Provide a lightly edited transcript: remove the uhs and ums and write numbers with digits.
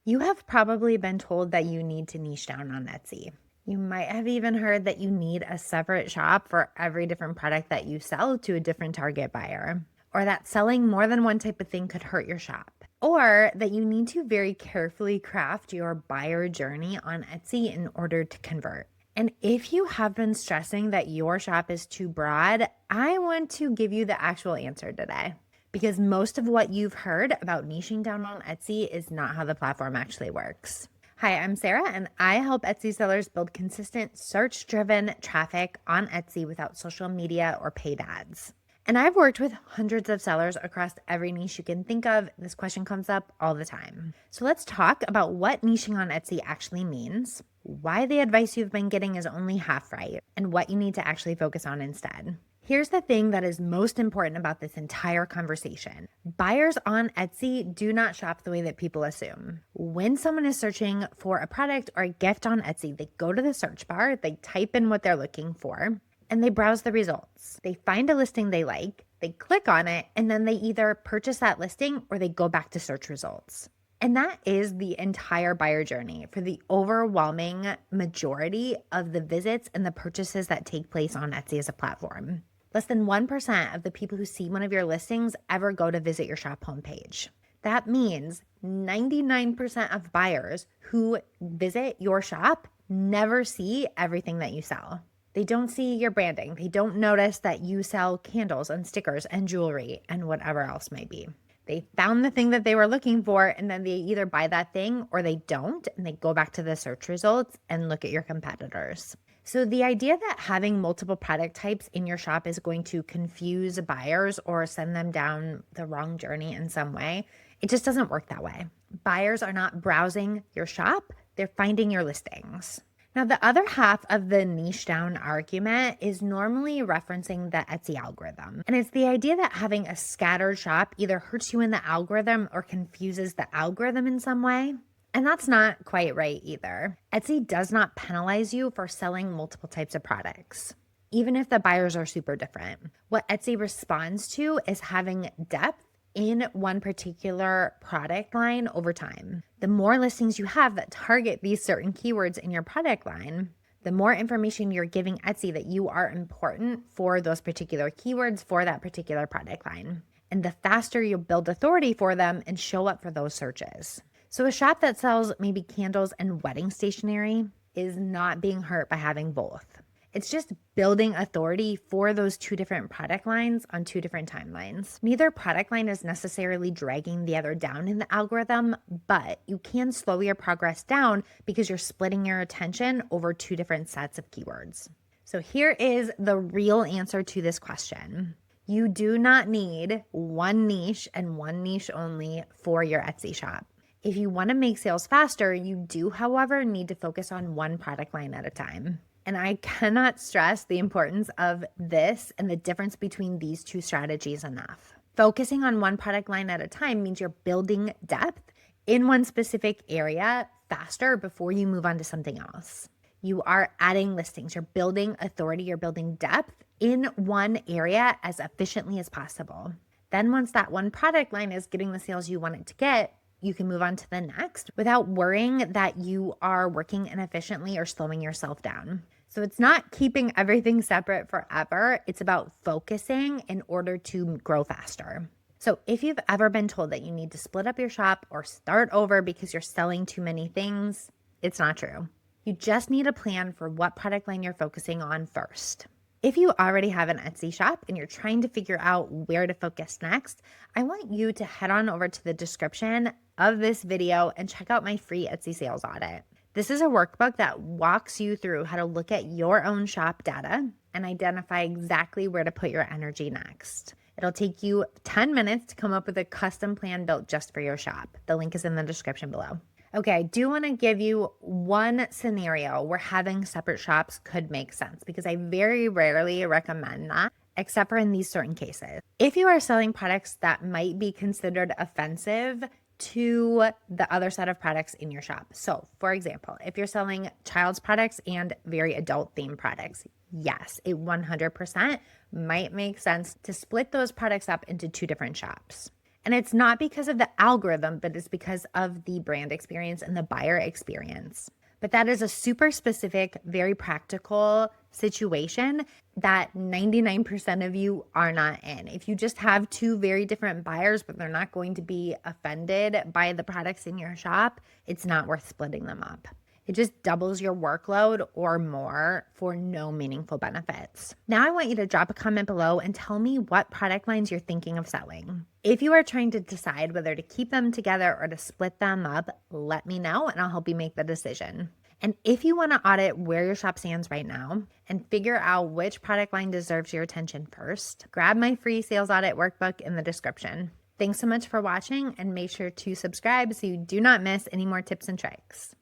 You have probably been told that you need to niche down on Etsy. You might have even heard that you need a separate shop for every different product that you sell to a different target buyer, or that selling more than one type of thing could hurt your shop, or that you need to very carefully craft your buyer journey on Etsy in order to convert. And if you have been stressing that your shop is too broad, I want to give you the actual answer today. Because most of what you've heard about niching down on Etsy is not how the platform actually works. Hi, I'm Sarah, and I help Etsy sellers build consistent search-driven traffic on Etsy without social media or paid ads. And I've worked with hundreds of sellers across every niche you can think of. This question comes up all the time. So let's talk about what niching on Etsy actually means, why the advice you've been getting is only half right, and what you need to actually focus on instead. Here's the thing that is most important about this entire conversation. Buyers on Etsy do not shop the way that people assume. When someone is searching for a product or a gift on Etsy, they go to the search bar, they type in what they're looking for, and they browse the results. They find a listing they like, they click on it, and then they either purchase that listing or they go back to search results. And that is the entire buyer journey for the overwhelming majority of the visits and the purchases that take place on Etsy as a platform. Less than 1% of the people who see one of your listings ever go to visit your shop homepage. That means 99% of buyers who visit your shop never see everything that you sell. They don't see your branding. They don't notice that you sell candles and stickers and jewelry and whatever else may be. They found the thing that they were looking for, and then they either buy that thing or they don't, and they go back to the search results and look at your competitors. So the idea that having multiple product types in your shop is going to confuse buyers or send them down the wrong journey in some way, it just doesn't work that way. Buyers are not browsing your shop, they're finding your listings. Now, the other half of the niche down argument is normally referencing the Etsy algorithm. And it's the idea that having a scattered shop either hurts you in the algorithm or confuses the algorithm in some way. And that's not quite right either. Etsy does not penalize you for selling multiple types of products, even if the buyers are super different. What Etsy responds to is having depth in one particular product line over time. The more listings you have that target these certain keywords in your product line, the more information you're giving Etsy that you are important for those particular keywords for that particular product line. And the faster you'll build authority for them and show up for those searches. So a shop that sells maybe candles and wedding stationery is not being hurt by having both. It's just building authority for those two different product lines on two different timelines. Neither product line is necessarily dragging the other down in the algorithm, but you can slow your progress down because you're splitting your attention over two different sets of keywords. So here is the real answer to this question. You do not need one niche and one niche only for your Etsy shop. If you want to make sales faster, you do, however, need to focus on one product line at a time. And I cannot stress the importance of this and the difference between these two strategies enough. Focusing on one product line at a time means you're building depth in one specific area faster before you move on to something else. You are adding listings, you're building authority, you're building depth in one area as efficiently as possible. Then once that one product line is getting the sales you want it to get, you can move on to the next without worrying that you are working inefficiently or slowing yourself down. So it's not keeping everything separate forever. It's about focusing in order to grow faster. So if you've ever been told that you need to split up your shop or start over because you're selling too many things, it's not true. You just need a plan for what product line you're focusing on first. If you already have an Etsy shop and you're trying to figure out where to focus next, I want you to head on over to the description of this video and check out my free Etsy sales audit. This is a workbook that walks you through how to look at your own shop data and identify exactly where to put your energy next. It'll take you 10 minutes to come up with a custom plan built just for your shop. The link is in the description below. Okay, I do want to give you one scenario where having separate shops could make sense because I very rarely recommend that, except for in these certain cases. If you are selling products that might be considered offensive to the other set of products in your shop. So, for example, if you're selling child's products and very adult themed products, yes, it 100% might make sense to split those products up into two different shops. And it's not because of the algorithm, but it's because of the brand experience and the buyer experience. But that is a super specific, very practical situation that 99% of you are not in. If you just have two very different buyers, but they're not going to be offended by the products in your shop, it's not worth splitting them up. It just doubles your workload or more for no meaningful benefits. Now I want you to drop a comment below and tell me what product lines you're thinking of selling. If you are trying to decide whether to keep them together or to split them up, let me know and I'll help you make the decision. And if you want to audit where your shop stands right now and figure out which product line deserves your attention first, grab my free sales audit workbook in the description. Thanks so much for watching and make sure to subscribe so you do not miss any more tips and tricks.